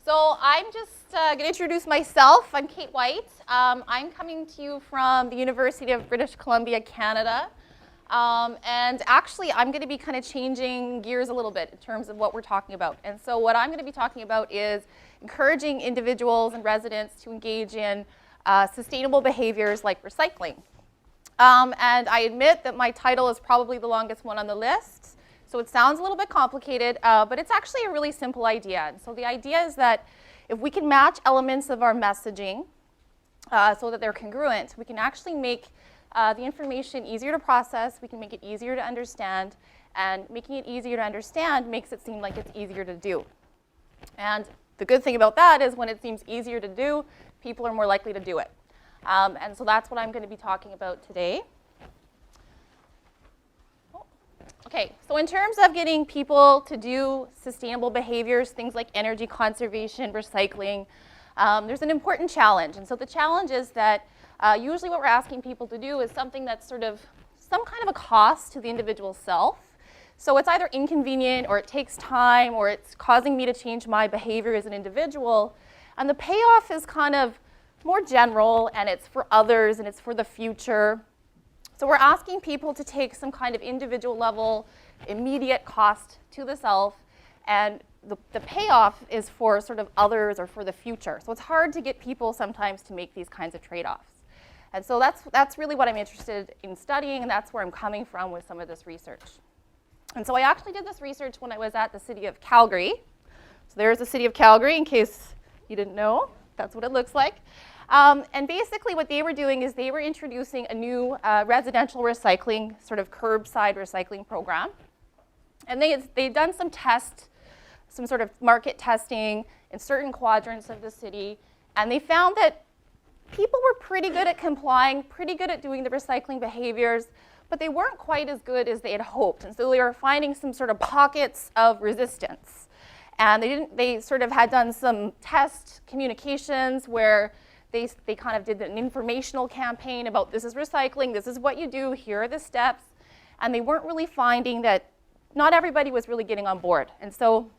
So I'm just going to introduce myself. I'm Kate White. I'm coming to you from the University of British Columbia, Canada. And actually, I'm going to be kind of changing gears a little bit in terms of what we're talking about. And so what I'm going to be talking about is encouraging individuals and residents to engage in sustainable behaviors like recycling. And I admit that my title is probably the longest one on the list. So it sounds a little bit complicated, but it's actually a really simple idea. And so the idea is that if we can match elements of our messaging so that they're congruent, we can actually make the information easier to process, we can make it easier to understand, and making it easier to understand makes it seem like it's easier to do. And the good thing about that is when it seems easier to do, people are more likely to do it. And so that's what I'm going to be talking about today. Okay, so in terms of getting people to do sustainable behaviors, things like energy conservation, recycling, there's an important challenge. And so the challenge is that usually what we're asking people to do is something that's sort of some kind of a cost to the individual self. So it's either inconvenient, or it takes time, or it's causing me to change my behavior as an individual. And the payoff is kind of more general, and it's for others, and it's for the future. So we're asking people to take some kind of individual level, immediate cost to the self, and the payoff is for sort of others or for the future. So it's hard to get people sometimes to make these kinds of trade-offs. And so that's really what I'm interested in studying, and that's where I'm coming from with some of this research. And so I actually did this research when I was at the city of Calgary. So there's the city of Calgary, in case you didn't know. That's what it looks like. And basically what they were doing is they were introducing a new residential recycling, sort of curbside recycling program. And they'd done some tests, some sort of market testing in certain quadrants of the city, and they found that people were pretty good at complying, pretty good at doing the recycling behaviors, but they weren't quite as good as they had hoped. And so they were finding some sort of pockets of resistance. And they sort of had done some test communications where they kind of did an informational campaign about this is recycling, this is what you do, here are the steps. And they weren't really finding that not everybody was really getting on board. And so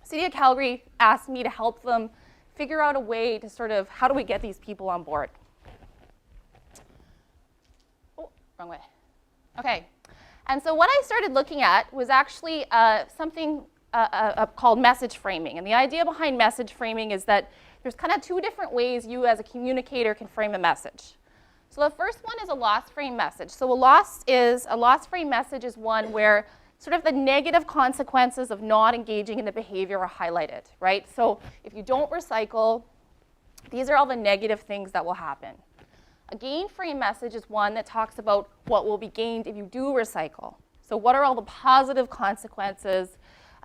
City of Calgary asked me to help them figure out a way to sort of, how do we get these people on board? Oh, wrong way. Okay. And so what I started looking at was actually something called message framing. And the idea behind message framing is that there's kind of two different ways you as a communicator can frame a message. So the first one is a loss frame message. So a loss frame message is one where sort of the negative consequences of not engaging in the behavior are highlighted, right? So if you don't recycle, these are all the negative things that will happen. A gain frame message is one that talks about what will be gained if you do recycle. So what are all the positive consequences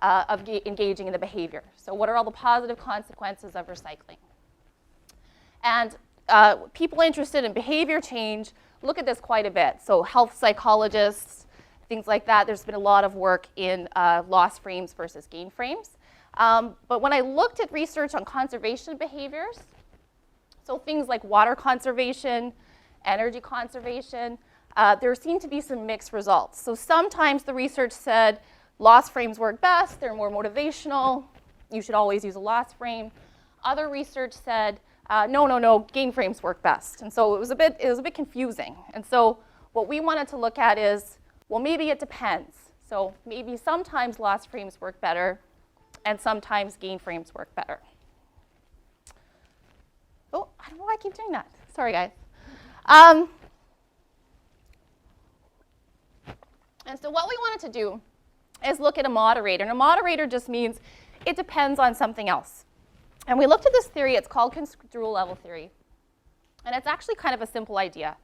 of engaging in the behavior? So what are all the positive consequences of recycling? And people interested in behavior change look at this quite a bit. So health psychologists, things like that, there's been a lot of work in loss frames versus gain frames. But when I looked at research on conservation behaviors, so things like water conservation, energy conservation, there seemed to be some mixed results. So sometimes the research said loss frames work best, they're more motivational, you should always use a loss frame. Other research said, no, gain frames work best. And so it was a bit confusing. And so what we wanted to look at is, well, maybe it depends. So maybe sometimes loss frames work better, and sometimes gain frames work better. Oh, I don't know why I keep doing that. Sorry, guys. And so what we wanted to do is look at a moderator. And a moderator just means it depends on something else. And we looked at this theory. It's called construal level theory. And it's actually kind of a simple idea.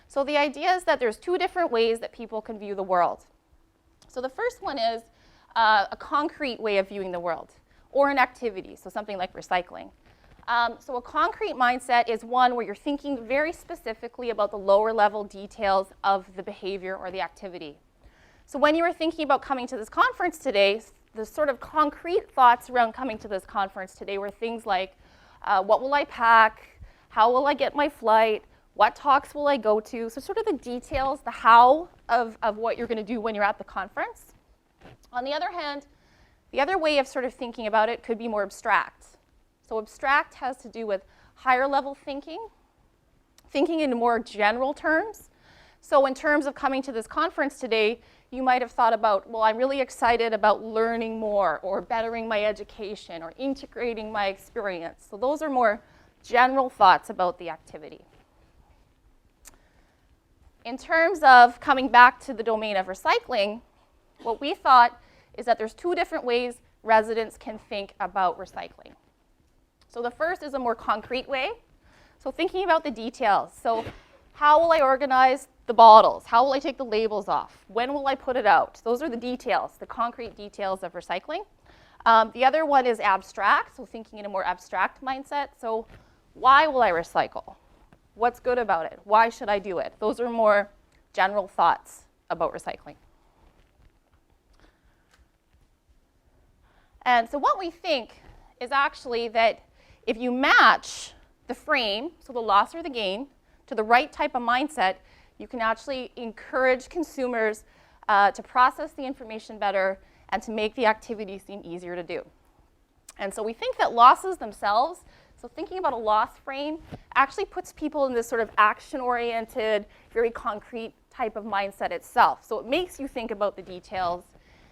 So the idea is that there's two different ways that people can view the world. So the first one is a concrete way of viewing the world, or an activity, so something like recycling. So a concrete mindset is one where you're thinking very specifically about the lower level details of the behavior or the activity. So when you were thinking about coming to this conference today, the sort of concrete thoughts around coming to this conference today were things like, what will I pack? How will I get my flight? What talks will I go to? So sort of the details, the how of what you're going to do when you're at the conference. On the other hand, the other way of sort of thinking about it could be more abstract. So abstract has to do with higher level thinking in more general terms. So in terms of coming to this conference today, you might have thought about, well, I'm really excited about learning more or bettering my education or integrating my experience. So those are more general thoughts about the activity. In terms of coming back to the domain of recycling, what we thought is that there's two different ways residents can think about recycling. So the first is a more concrete way. So thinking about the details. So how will I organize the bottles? How will I take the labels off? When will I put it out? Those are the details, the concrete details of recycling. The other one is abstract, so thinking in a more abstract mindset. So why will I recycle? What's good about it? Why should I do it? Those are more general thoughts about recycling. And so what we think is actually that if you match the frame, so the loss or the gain, to the right type of mindset, you can actually encourage consumers to process the information better and to make the activity seem easier to do. And so we think that losses themselves, so thinking about a loss frame, actually puts people in this sort of action-oriented, very concrete type of mindset itself. So it makes you think about the details.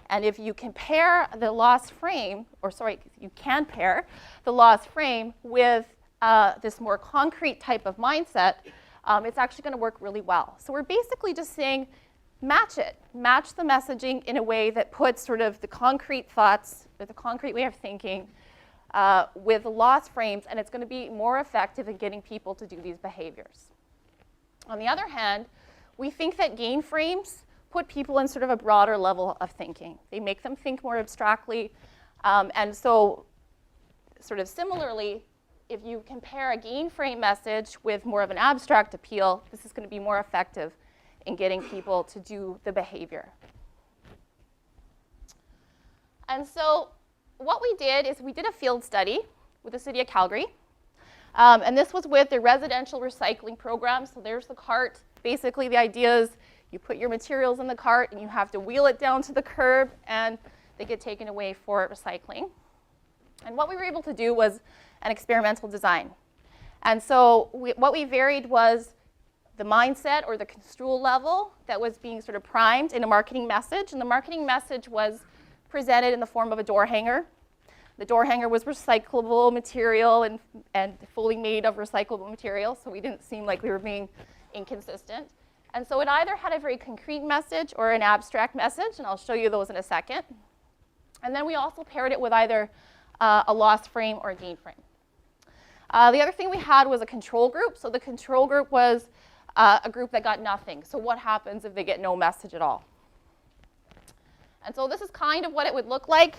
And if you compare the loss frame, you can pair the loss frame with this more concrete type of mindset, it's actually going to work really well. So we're basically just saying, match it. Match the messaging in a way that puts sort of the concrete thoughts, or the concrete way of thinking, with the loss frames, and it's going to be more effective in getting people to do these behaviors. On the other hand, we think that gain frames put people in sort of a broader level of thinking. They make them think more abstractly. And so sort of similarly, if you compare a gain frame message with more of an abstract appeal, this is going to be more effective in getting people to do the behavior. And so what we did is we did a field study with the City of Calgary. And this was with the residential recycling program. So there's the cart. Basically, the idea is you put your materials in the cart and you have to wheel it down to the curb and they get taken away for recycling. And what we were able to do was an experimental design. And so what we varied was the mindset or the construal level that was being sort of primed in a marketing message. And the marketing message was presented in the form of a door hanger. The door hanger was recyclable material and fully made of recyclable material, so we didn't seem like we were being inconsistent. And so it either had a very concrete message or an abstract message, and I'll show you those in a second. And then we also paired it with either a loss frame or a gain frame. The other thing we had was a control group. So the control group was a group that got nothing. So what happens if they get no message at all? And so this is kind of what it would look like.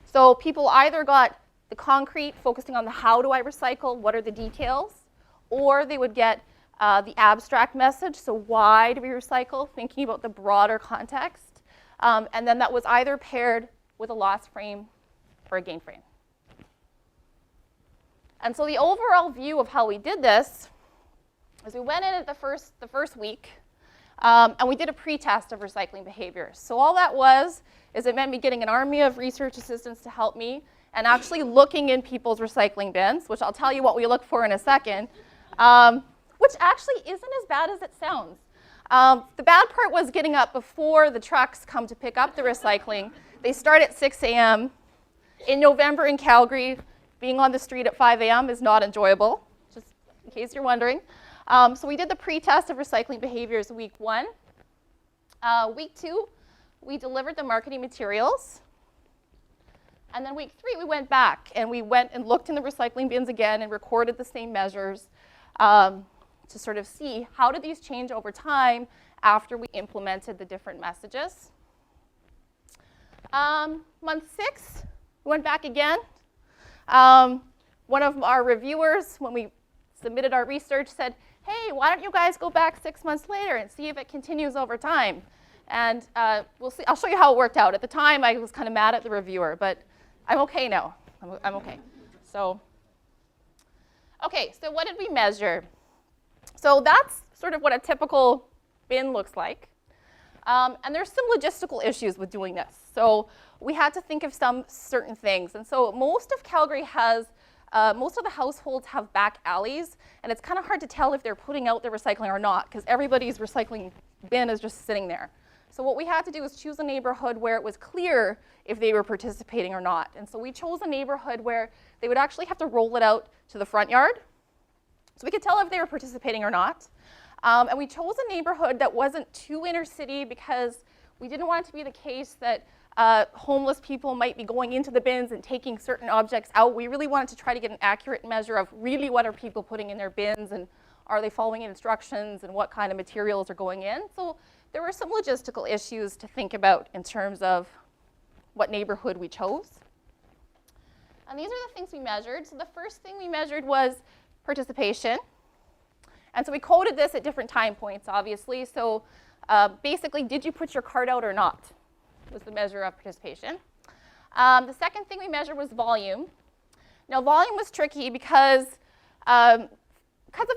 So people either got the concrete, focusing on the how do I recycle, what are the details, or they would get the abstract message, so why do we recycle, thinking about the broader context. And then that was either paired with a loss frame or a gain frame. And so the overall view of how we did this is we went in at the first week, and we did a pre-test of recycling behaviors. So all that was is it meant me getting an army of research assistants to help me and actually looking in people's recycling bins, which I'll tell you what we look for in a second, which actually isn't as bad as it sounds. The bad part was getting up before the trucks come to pick up the recycling. They start at 6 a.m. In November in Calgary, being on the street at 5 a.m. is not enjoyable, just in case you're wondering. So we did the pre-test of recycling behaviors week 1. Week 2, we delivered the marketing materials. And then week 3, we went back and we went and looked in the recycling bins again and recorded the same measures to sort of see how did these change over time after we implemented the different messages. Month 6, we went back again. One of our reviewers, when we submitted our research, said, hey, why don't you guys go back 6 months later and see if it continues over time? And we'll see. I'll show you how it worked out. At the time, I was kind of mad at the reviewer, but I'm okay now. I'm okay. So what did we measure? So that's sort of what a typical bin looks like. And there's some logistical issues with doing this. So we had to think of some certain things. And so most of Calgary has most of the households have back alleys, and it's kind of hard to tell if they're putting out their recycling or not, because everybody's recycling bin is just sitting there. So what we had to do was choose a neighborhood where it was clear if they were participating or not. And so we chose a neighborhood where they would actually have to roll it out to the front yard, so we could tell if they were participating or not. And we chose a neighborhood that wasn't too inner city because we didn't want it to be the case that homeless people might be going into the bins and taking certain objects out. We really wanted to try to get an accurate measure of really what are people putting in their bins, and are they following instructions, and what kind of materials are going in. So there were some logistical issues to think about in terms of what neighborhood we chose. And these are the things we measured. So the first thing we measured was participation. And so we coded this at different time points, obviously. So basically, did you put your card out or not? Was the measure of participation. The second thing we measured was volume. Now, volume was tricky because of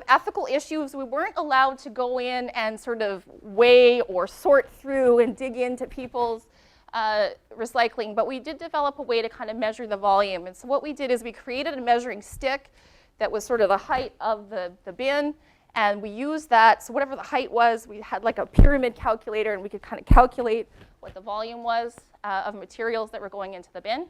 ethical issues, we weren't allowed to go in and sort of weigh or sort through and dig into people's recycling, but we did develop a way to kind of measure the volume. And so what we did is we created a measuring stick that was sort of the height of the bin, and we used that. So whatever the height was, we had like a pyramid calculator, and we could kind of calculate what the volume was of materials that were going into the bin.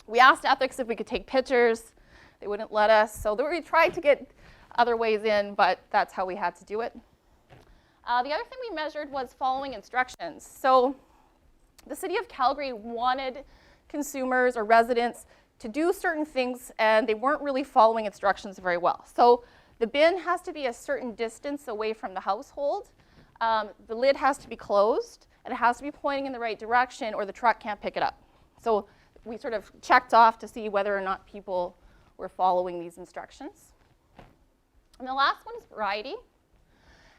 We asked ethics if we could take pictures. They wouldn't let us. So we tried to get other ways in, but that's how we had to do it. The other thing we measured was following instructions. So the city of Calgary wanted consumers or residents to do certain things, and they weren't really following instructions very well. So the bin has to be a certain distance away from the household. The lid has to be closed, and it has to be pointing in the right direction, or the truck can't pick it up. So we sort of checked off to see whether or not people were following these instructions. And the last one is variety.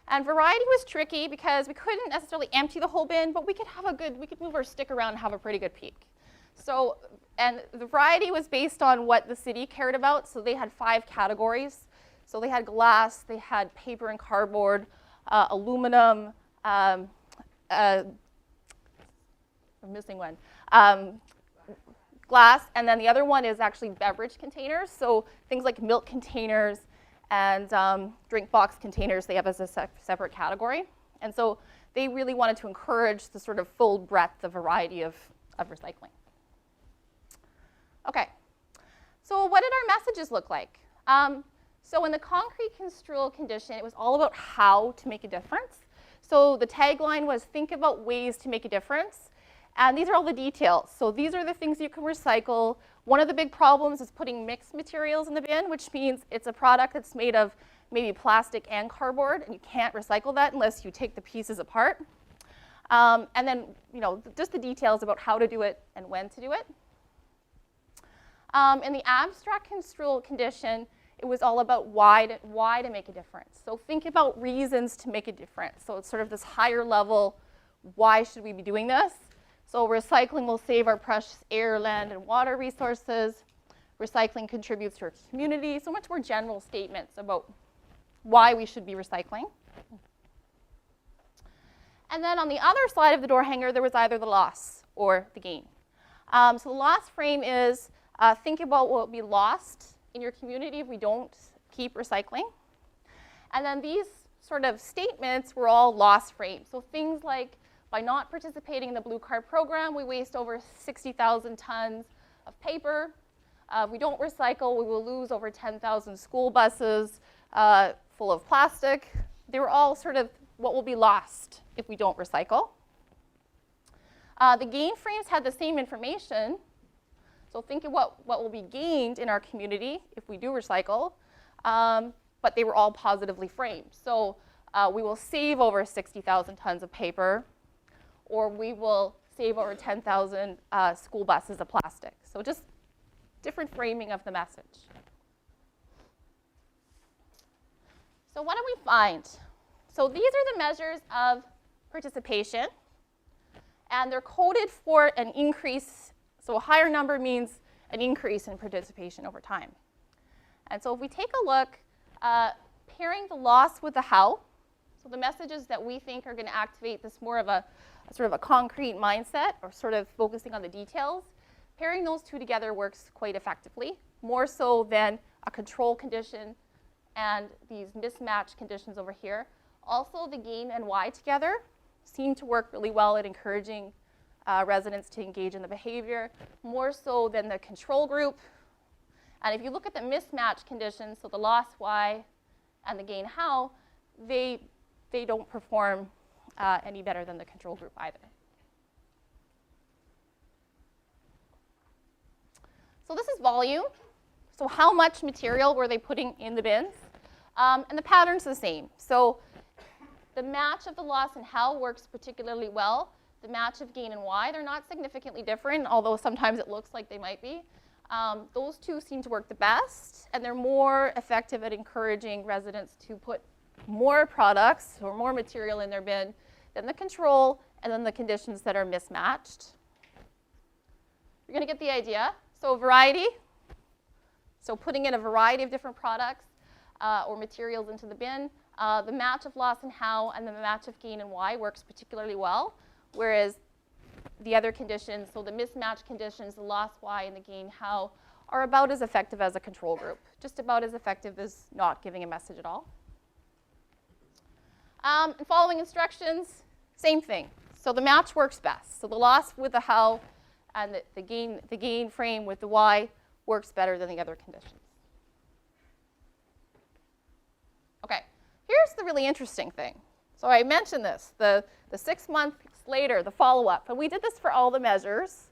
And variety was tricky because we couldn't necessarily empty the whole bin, but we could move our stick around and have a pretty good peek. So, and the variety was based on what the city cared about. So they had 5 categories. So they had glass, they had paper and cardboard, aluminum, I'm missing one, glass, and then the other one is actually beverage containers. So things like milk containers and drink box containers, they have as a separate category. And so they really wanted to encourage the sort of full breadth of variety of recycling. Okay, so what did our messages look like? So in the concrete construal condition, it was all about how to make a difference. So the tagline was, think about ways to make a difference. And these are all the details. So these are the things you can recycle. One of the big problems is putting mixed materials in the bin, which means it's a product that's made of maybe plastic and cardboard, and you can't recycle that unless you take the pieces apart. And then, just the details about how to do it and when to do it. In the abstract construal condition, it was all about why to make a difference. So think about reasons to make a difference. So it's sort of this higher level, why should we be doing this? So recycling will save our precious air, land, and water resources. Recycling contributes to our community. So much more general statements about why we should be recycling. And then on the other side of the door hanger, there was either the loss or the gain. So the loss frame is think about what will be lost in your community if we don't keep recycling. And then these sort of statements were all loss frames. So things like, by not participating in the Blue Card program, we waste over 60,000 tons of paper. If we don't recycle, we will lose over 10,000 school buses full of plastic. They were all sort of what will be lost if we don't recycle. The gain frames had the same information. So think of what will be gained in our community if we do recycle, but they were all positively framed. So we will save over 60,000 tons of paper, or we will save over 10,000 school buses of plastic. So just different framing of the message. So what do we find? So these are the measures of participation, and they're coded for an increase. So a higher number means an increase in participation over time. And so if we take a look, pairing the loss with the how, so the messages that we think are going to activate this more of a sort of a concrete mindset, or sort of focusing on the details, pairing those two together works quite effectively, more so than a control condition and these mismatch conditions over here. Also, the gain and y together seem to work really well at encouraging residents to engage in the behavior, more so than the control group. And if you look at the mismatch conditions, so the loss y and the gain how, they don't perform any better than the control group either. So this is volume. So how much material were they putting in the bins? And the pattern's the same. So the match of the loss and how works particularly well. The match of gain and y, they're not significantly different, although sometimes it looks like they might be. Those two seem to work the best, and they're more effective at encouraging residents to put more products or more material in their bin than the control and then the conditions that are mismatched. You're going to get the idea. So variety, so putting in a variety of different products or materials into the bin. The match of loss and how and the match of gain and y works particularly well, whereas the other conditions, so the mismatch conditions, the loss y and the gain how, are about as effective as a control group, just about as effective as not giving a message at all. And following instructions, same thing. So the match works best. So the loss with the how and the gain frame with the y works better than the other conditions. Okay, here's the really interesting thing. So I mentioned this, the 6 months later, the follow-up. And we did this for all the measures.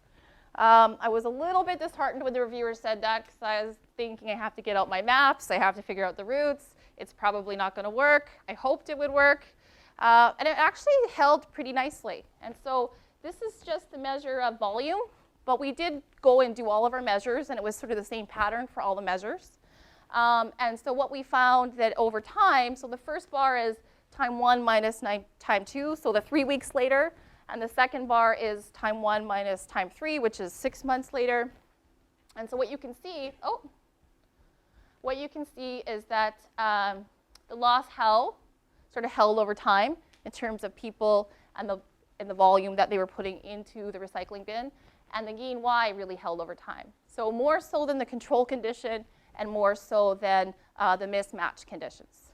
I was a little bit disheartened when the reviewer said that because I was thinking I have to get out my maps, I have to figure out the routes. It's probably not going to work. I hoped it would work. And it actually held pretty nicely. And so this is just the measure of volume. But we did go and do all of our measures, and it was sort of the same pattern for all the measures. And so what we found that over time, so the first bar is time 1 minus time 2, so the 3 weeks later. And the second bar is time 1 minus time 3, which is 6 months later. And so what you can see, is that the loss how sort of held over time in terms of people and the volume that they were putting into the recycling bin. And the gain y really held over time. So more so than the control condition and more so than the mismatch conditions.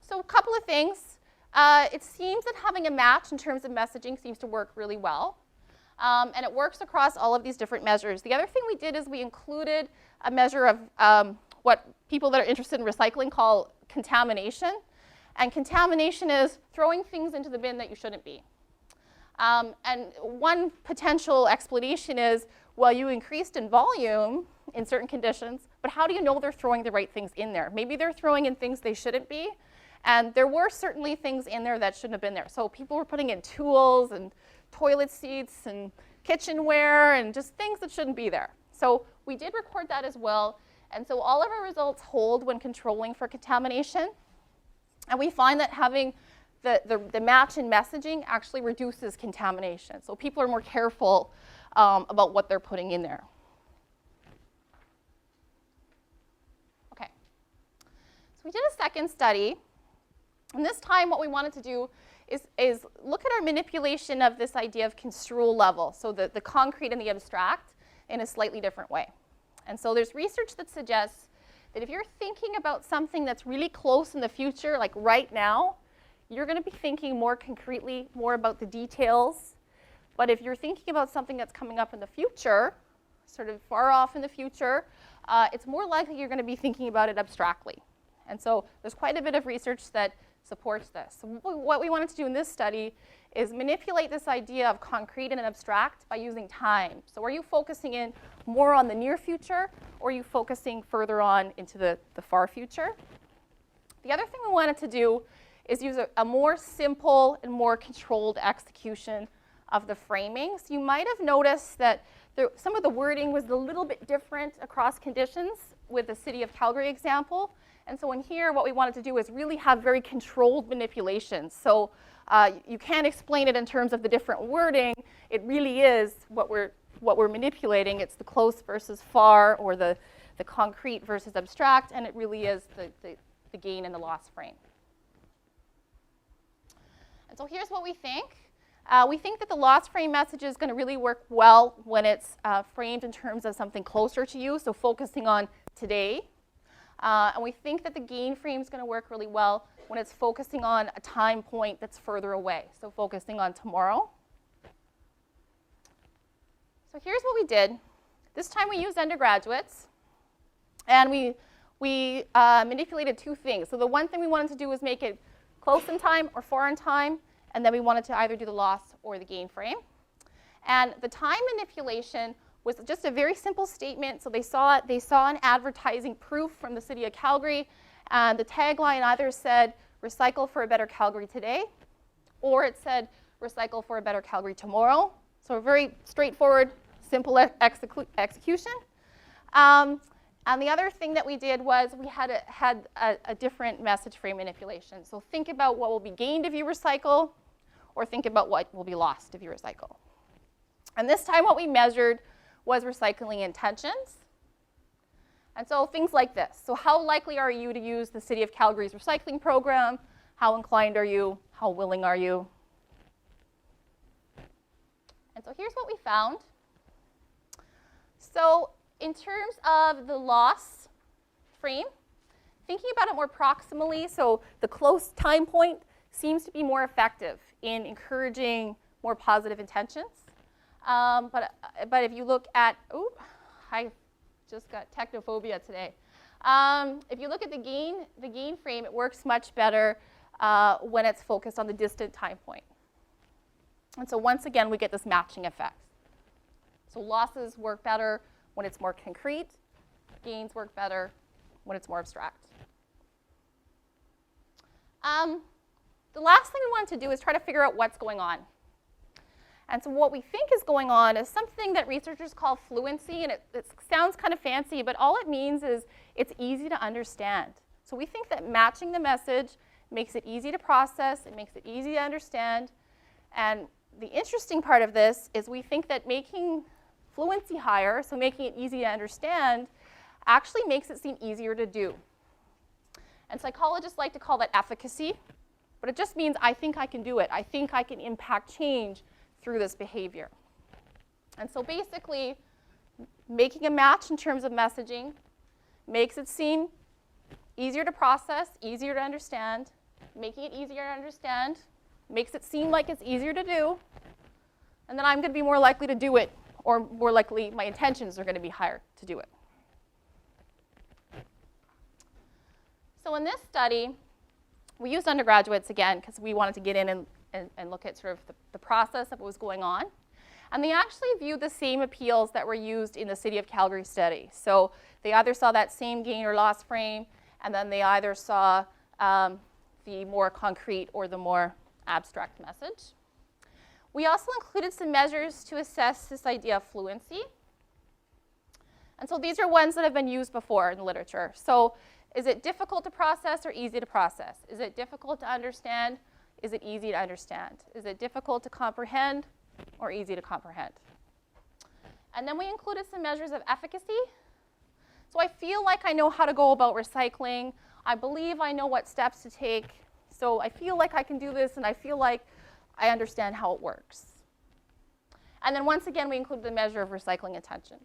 So a couple of things. It seems that having a match in terms of messaging seems to work really well. And it works across all of these different measures. The other thing we did is we included a measure of what people that are interested in recycling call contamination. And contamination is throwing things into the bin that you shouldn't be. And one potential explanation is, well, you increased in volume in certain conditions, but how do you know they're throwing the right things in there? Maybe they're throwing in things they shouldn't be. And there were certainly things in there that shouldn't have been there. So people were putting in tools and toilet seats and kitchenware and just things that shouldn't be there. So we did record that as well. And so all of our results hold when controlling for contamination. And we find that having the match in messaging actually reduces contamination. So people are more careful about what they're putting in there. Okay. So we did a second study. And this time what we wanted to do is look at our manipulation of this idea of construal level, so the concrete and the abstract, in a slightly different way. And so there's research that suggests that if you're thinking about something that's really close in the future, like right now, you're going to be thinking more concretely, more about the details. But if you're thinking about something that's coming up in the future, sort of far off in the future, it's more likely you're going to be thinking about it abstractly. And so there's quite a bit of research that supports this. So what we wanted to do in this study is manipulate this idea of concrete and abstract by using time. So are you focusing in more on the near future, or are you focusing further on into the far future? The other thing we wanted to do is use a more simple and more controlled execution of the framing. So you might have noticed that some of the wording was a little bit different across conditions with the City of Calgary example. And so in here, what we wanted to do is really have very controlled manipulations. So you can't explain it in terms of the different wording. It really is what we're manipulating. It's the close versus far, or the concrete versus abstract, and it really is the gain and the loss frame. And so here's what we think. We think that the loss frame message is going to really work well when it's framed in terms of something closer to you, so focusing on today. And we think that the gain frame is going to work really well when it's focusing on a time point that's further away, so focusing on tomorrow. So here's what we did. This time we used undergraduates, and we manipulated two things. So the one thing we wanted to do was make it close in time or far in time, and then we wanted to either do the loss or the gain frame. And the time manipulation was just a very simple statement. So they saw an advertising proof from the city of Calgary, and the tagline either said, "Recycle for a better Calgary today," or it said, "Recycle for a better Calgary tomorrow." So a very straightforward, simple execution. And the other thing that we did was we had a different message frame manipulation. So think about what will be gained if you recycle, or think about what will be lost if you recycle. And this time what we measured was recycling intentions. And so things like this. So how likely are you to use the City of Calgary's recycling program? How inclined are you? How willing are you? And so here's what we found. So in terms of the loss frame, thinking about it more proximally, so the close time point seems to be more effective in encouraging more positive intentions. But if you look at, I just got technophobia today. If you look at the gain frame, it works much better when it's focused on the distant time point. And so once again, we get this matching effect. So losses work better when it's more concrete. Gains work better when it's more abstract. The last thing we wanted to do is try to figure out what's going on. And so what we think is going on is something that researchers call fluency, and it sounds kind of fancy, but all it means is it's easy to understand. So we think that matching the message makes it easy to process, it makes it easy to understand, and the interesting part of this is we think that making fluency higher, so making it easy to understand, actually makes it seem easier to do. And psychologists like to call that efficacy, but it just means I think I can do it. I think I can impact change through this behavior. And so basically, making a match in terms of messaging makes it seem easier to process, easier to understand. Making it easier to understand makes it seem like it's easier to do, and then I'm going to be more likely to do it, or more likely my intentions are going to be higher to do it. So in this study, we used undergraduates again because we wanted to get in and look at sort of the process of what was going on. And they actually viewed the same appeals that were used in the City of Calgary study. So they either saw that same gain or loss frame, and then they either saw the more concrete or the more abstract message. We also included some measures to assess this idea of fluency. And so these are ones that have been used before in the literature. So is it difficult to process or easy to process? Is it difficult to understand? Is it easy to understand? Is it difficult to comprehend or easy to comprehend? And then we included some measures of efficacy. So I feel like I know how to go about recycling. I believe I know what steps to take. So I feel like I can do this, and I feel like I understand how it works. And then once again, we included the measure of recycling intentions.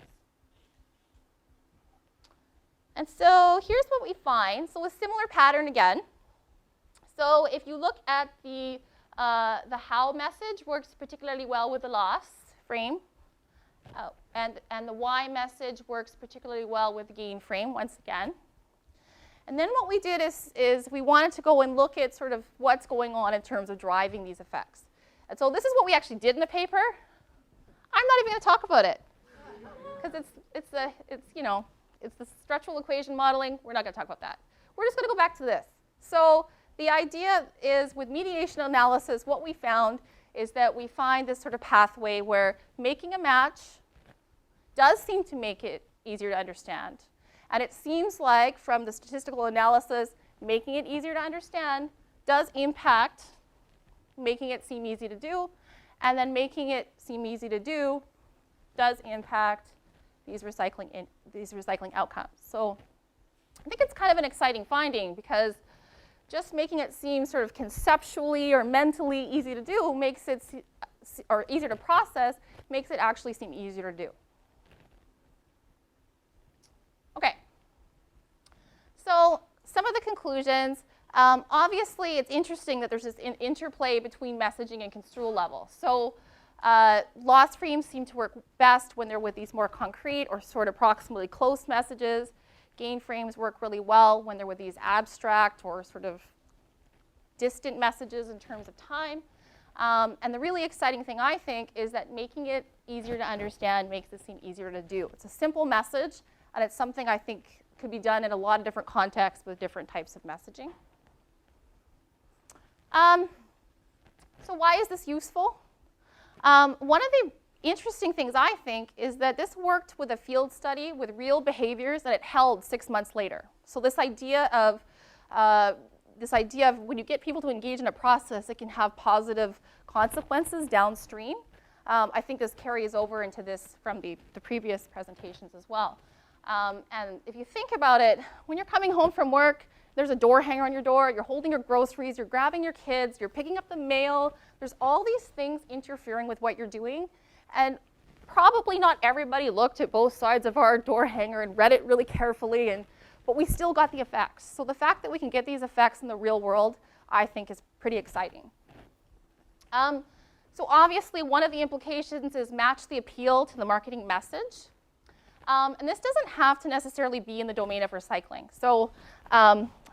And so here's what we find. So a similar pattern again. So if you look at the how message works particularly well with the loss frame, and the why message works particularly well with the gain frame, once again. And then what we did is we wanted to go and look at sort of what's going on in terms of driving these effects. And so this is what we actually did in the paper. I'm not even going to talk about it because it's the structural equation modeling. We're not going to talk about that. We're just going to go back to this. So the idea is with mediation analysis, what we found is that we find this sort of pathway where making a match does seem to make it easier to understand. And it seems like from the statistical analysis, making it easier to understand does impact making it seem easy to do. And then making it seem easy to do does impact these recycling outcomes. So I think it's kind of an exciting finding because just making it seem sort of conceptually or mentally easy to do makes it or easier to process makes it actually seem easier to do. Okay. So some of the conclusions. Obviously, it's interesting that there's this interplay between messaging and construal level. So loss frames seem to work best when they're with these more concrete or sort of approximately close messages. Gain frames work really well when they're with these abstract or sort of distant messages in terms of time. And the really exciting thing, I think, is that making it easier to understand makes it seem easier to do. It's a simple message, and it's something I think could be done in a lot of different contexts with different types of messaging. So why is this useful? One of the interesting things, I think, is that this worked with a field study with real behaviors that it held 6 months later. So this idea of when you get people to engage in a process, it can have positive consequences downstream. I think this carries over into this from the previous presentations as well. And if you think about it, when you're coming home from work, there's a door hanger on your door, you're holding your groceries, you're grabbing your kids, you're picking up the mail. There's all these things interfering with what you're doing. And probably not everybody looked at both sides of our door hanger and read it really carefully, but we still got the effects. So the fact that we can get these effects in the real world, I think, is pretty exciting. So obviously, one of the implications is match the appeal to the marketing message. And this doesn't have to necessarily be in the domain of recycling. So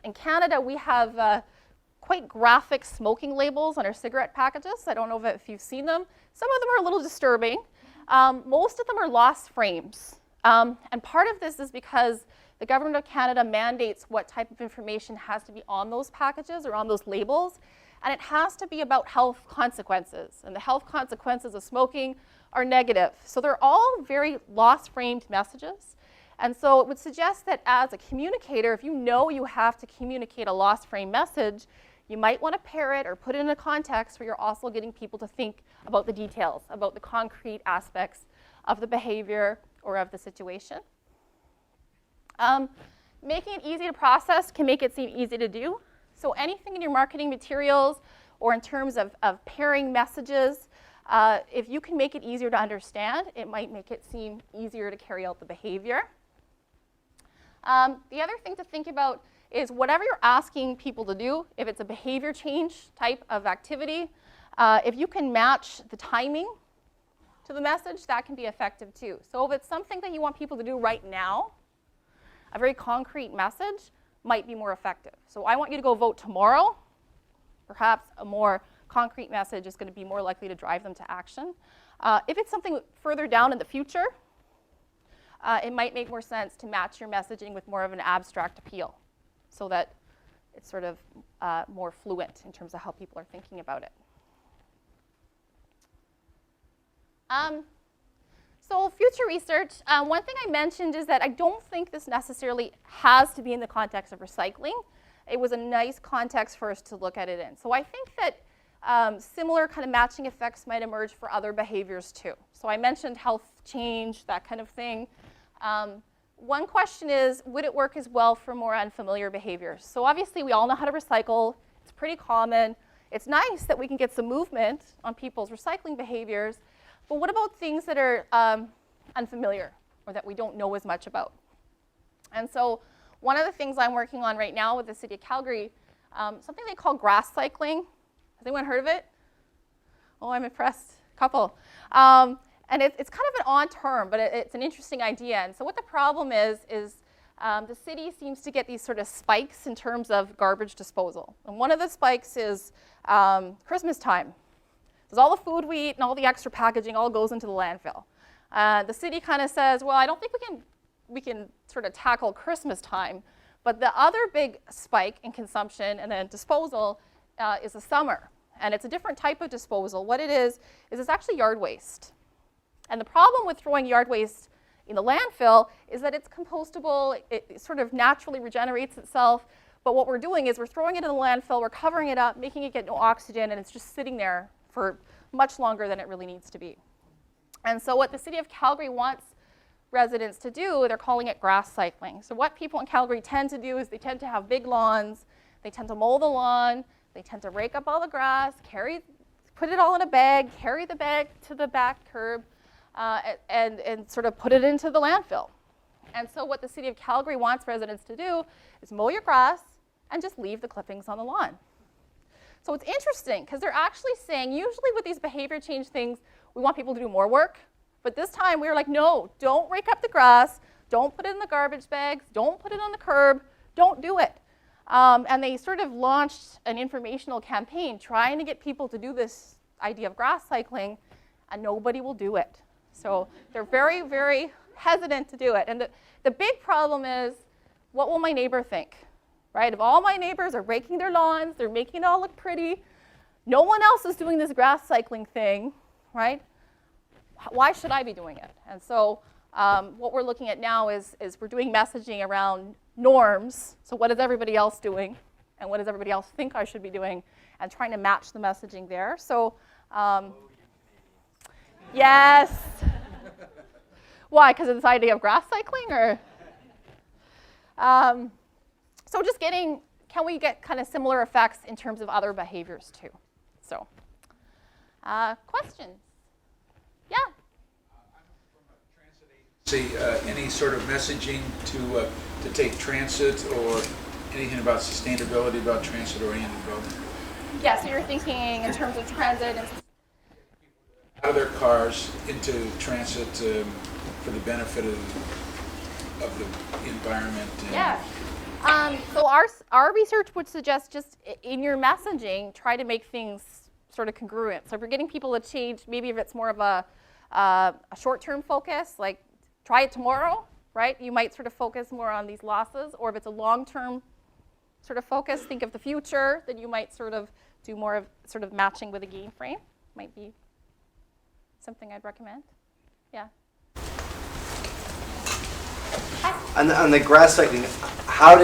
in Canada, we have quite graphic smoking labels on our cigarette packages. I don't know if you've seen them. Some of them are a little disturbing. Most of them are loss frames. And part of this is because the government of Canada mandates what type of information has to be on those packages or on those labels. And it has to be about health consequences. And the health consequences of smoking are negative. So they're all very loss-framed messages. And so it would suggest that as a communicator, if you know you have to communicate a loss-frame message, you might want to pair it or put it in a context where you're also getting people to think about the details, about the concrete aspects of the behavior or of the situation. Making it easy to process can make it seem easy to do. So anything in your marketing materials or in terms of pairing messages, if you can make it easier to understand, it might make it seem easier to carry out the behavior. The other thing to think about is whatever you're asking people to do, if it's a behavior change type of activity, if you can match the timing to the message, that can be effective too. So if it's something that you want people to do right now, a very concrete message might be more effective. So I want you to go vote tomorrow. Perhaps a more concrete message is going to be more likely to drive them to action. If it's something further down in the future, it might make more sense to match your messaging with more of an abstract appeal so that it's sort of more fluent in terms of how people are thinking about it. So future research, one thing I mentioned is that I don't think this necessarily has to be in the context of recycling. It was a nice context for us to look at it in. So I think that similar kind of matching effects might emerge for other behaviors too. So I mentioned health change, that kind of thing. One question is, would it work as well for more unfamiliar behaviors? So obviously we all know how to recycle. It's pretty common. It's nice that we can get some movement on people's recycling behaviors. But what about things that are unfamiliar or that we don't know as much about? And so one of the things I'm working on right now with the City of Calgary, something they call grass cycling. Has anyone heard of it? Oh, I'm impressed. Couple. And it's kind of an odd term, but it's an interesting idea. And so what the problem is the city seems to get these sort of spikes in terms of garbage disposal. And one of the spikes is Christmas time. Because all the food we eat and all the extra packaging all goes into the landfill. The city kind of says, well, I don't think we can sort of tackle Christmas time. But the other big spike in consumption and then disposal is the summer. And it's a different type of disposal. What it is it's actually yard waste. And the problem with throwing yard waste in the landfill is that it's compostable. It sort of naturally regenerates itself. But what we're doing is we're throwing it in the landfill, we're covering it up, making it get no oxygen, and it's just sitting there for much longer than it really needs to be. And so what the City of Calgary wants residents to do, they're calling it grass cycling. So what people in Calgary tend to do is they tend to have big lawns, they tend to mow the lawn, they tend to rake up all the grass, carry put it all in a bag, carry the bag to the back curb, and sort of put it into the landfill. And so what the city of Calgary wants residents to do is mow your grass and just leave the clippings on the lawn. So it's interesting because they're actually saying, usually with these behavior change things, we want people to do more work. But this time we were like, no, don't rake up the grass, don't put it in the garbage bags, don't put it on the curb, don't do it. And they sort of launched an informational campaign trying to get people to do this idea of grass cycling, and nobody will do it. So they're very, very hesitant to do it. And the big problem is, what will my neighbor think? Right? If all my neighbors are raking their lawns, they're making it all look pretty, no one else is doing this grass cycling thing, right? Why should I be doing it? And so what we're looking at now is we're doing messaging around norms. So what is everybody else doing? And what does everybody else think I should be doing? And trying to match the messaging there. So yes. Why? Because of this idea of grass cycling? Or so just getting, can we get kind of similar effects in terms of other behaviors too? So questions? Yeah? See, any sort of messaging to take transit or anything about sustainability about transit-oriented development? Yeah, so you're thinking in terms of transit and out of their cars into transit for the benefit of the environment. And yeah. So our research would suggest just in your messaging, try to make things sort of congruent. So if you're getting people to change, maybe if it's more of a short-term focus, like try it tomorrow, right? You might sort of focus more on these losses. Or if it's a long-term sort of focus, think of the future, then you might sort of do more of sort of matching with a gain frame. Might be something I'd recommend. Yeah. On the grass cycling, how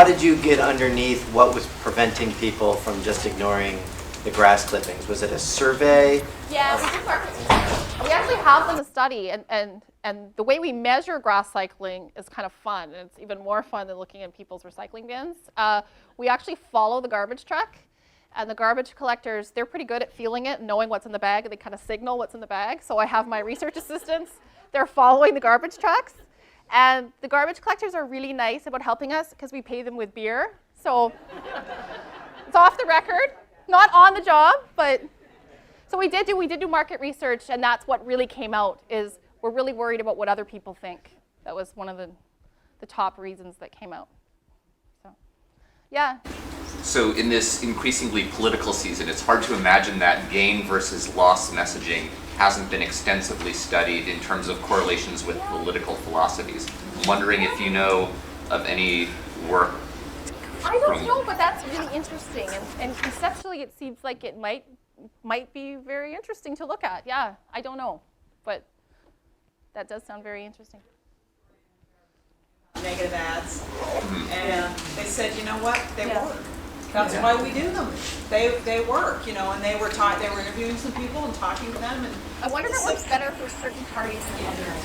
did you get underneath what was preventing people from just ignoring the grass clippings? Was it a survey? Yeah, we actually have done a study, and the way we measure grass cycling is kind of fun. And it's even more fun than looking at people's recycling bins. We actually follow the garbage truck, and the garbage collectors, they're pretty good at feeling it and knowing what's in the bag, and they kind of signal what's in the bag. So I have my research assistants, they're following the garbage trucks. And the garbage collectors are really nice about helping us because we pay them with beer. So it's off the record, not on the job, but so we did do market research, and that's what really came out is we're really worried about what other people think. That was one of the top reasons that came out. So, yeah. So in this increasingly political season, it's hard to imagine that gain versus loss messaging hasn't been extensively studied in terms of correlations with political philosophies. I'm wondering if you know of any work. I don't know, but that's really interesting. And conceptually, it seems like it might be very interesting to look at. Yeah, I don't know, but that does sound very interesting. Negative ads, and they said, you know what, they work. That's why we do them. They work, and they were interviewing some people and talking to them. And I wonder if it works better for certain parties than others.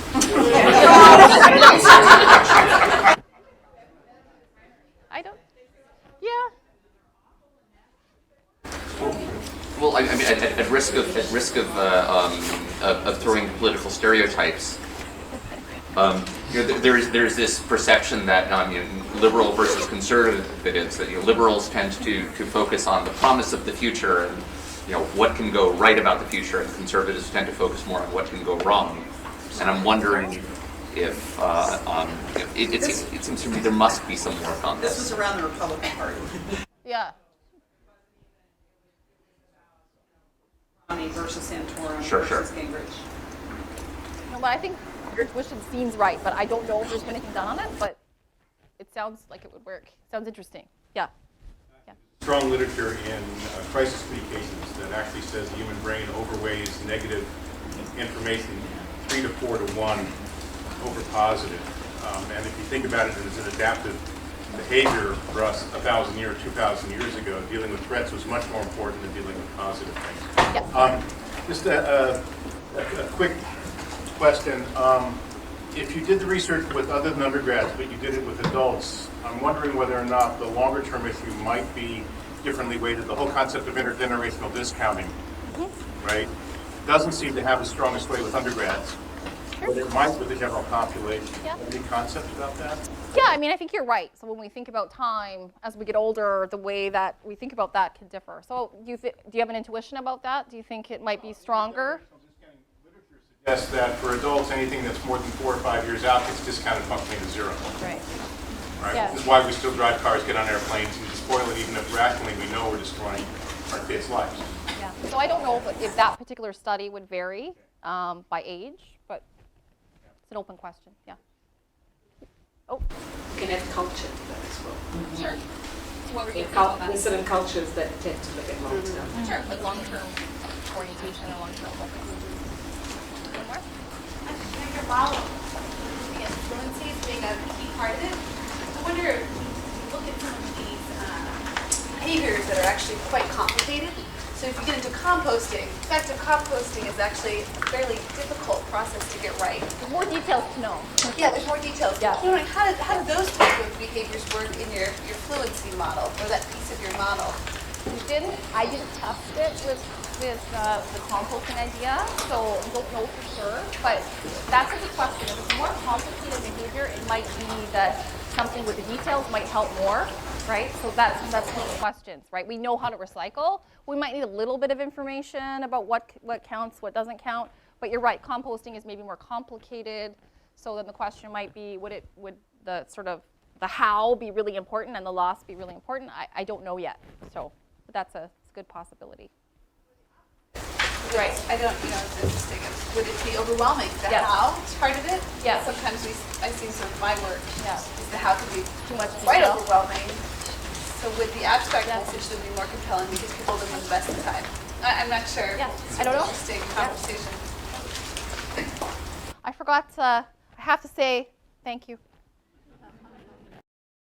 I don't. Yeah. Well, I mean, at risk of throwing political stereotypes, there's this perception that liberal versus conservatives, that liberals tend to focus on the promise of the future and what can go right about the future, and conservatives tend to focus more on what can go wrong. And I'm wondering if it seems to me there must be some work on this. This was around the Republican Party. Yeah. Versus Santorum Sure. versus Cambridge. No, but I think your intuition seems right, but I don't know if there's been anything done on it, but it sounds like it would work. Sounds interesting. Yeah. Strong literature in crisis communications that actually says the human brain overweighs negative information 3 to 4 to 1 over positive. And if you think about it as an adaptive behavior for us 1,000 years, 2,000 years ago, dealing with threats was much more important than dealing with positive things. Yep. Just a quick question. If you did the research with other than undergrads, but you did it with adults, I'm wondering whether or not the longer term issue might be differently weighted. The whole concept of intergenerational discounting right? Doesn't seem to have the strongest way with undergrads, but it might with the general population. Yeah. Any concept about that? Yeah, I mean, I think you're right. So when we think about time, as we get older, the way that we think about that can differ. So do you have an intuition about that? Do you think it might be stronger? Literature suggests that for adults, anything that's more than 4 or 5 years out gets discounted functionally to zero. Right. Right? Yeah. This is why we still drive cars, get on airplanes, and spoil it, even if rationally we know we're destroying our kids' lives. Yeah. So I don't know if that particular study would vary by age, but it's an open question. Yeah. Oh. You can add culture to that as well. Sure. What were you In certain cultures that tend to look at long term. Sure, like long-term orientation or long-term focus. One more? I think your model, looking at fluency as being a key part of it. I wonder if you look at some of these behaviors that are actually quite complicated. So if you get into composting, effective composting is actually a fairly difficult process to get right. There's more details to know. Yeah, there's more details. Yeah. I'm wondering, how do those type of behaviors work in your fluency model, or that piece of your model? I didn't test it with the composting idea, so I don't know for sure. But that's a good question. If it's more complicated behavior, it might be that something with the details might help more, right? So that's one of the questions, right? We know how to recycle. We might need a little bit of information about what counts, what doesn't count. But you're right, composting is maybe more complicated. So then the question might be, would the sort of the how be really important and the loss be really important? I don't know yet. So, but that's a good possibility. Right. I don't, it's interesting. Would it be overwhelming? The Yes. how is part of it? Yes. Sometimes I see sort of my work. Yeah. Is the how can be Too much quite detail. overwhelming. So would the abstract Yes. message then be more compelling because people don't invest the time? I'm not sure. Yeah. It's I don't know. Interesting conversation. I forgot, I have to say thank you.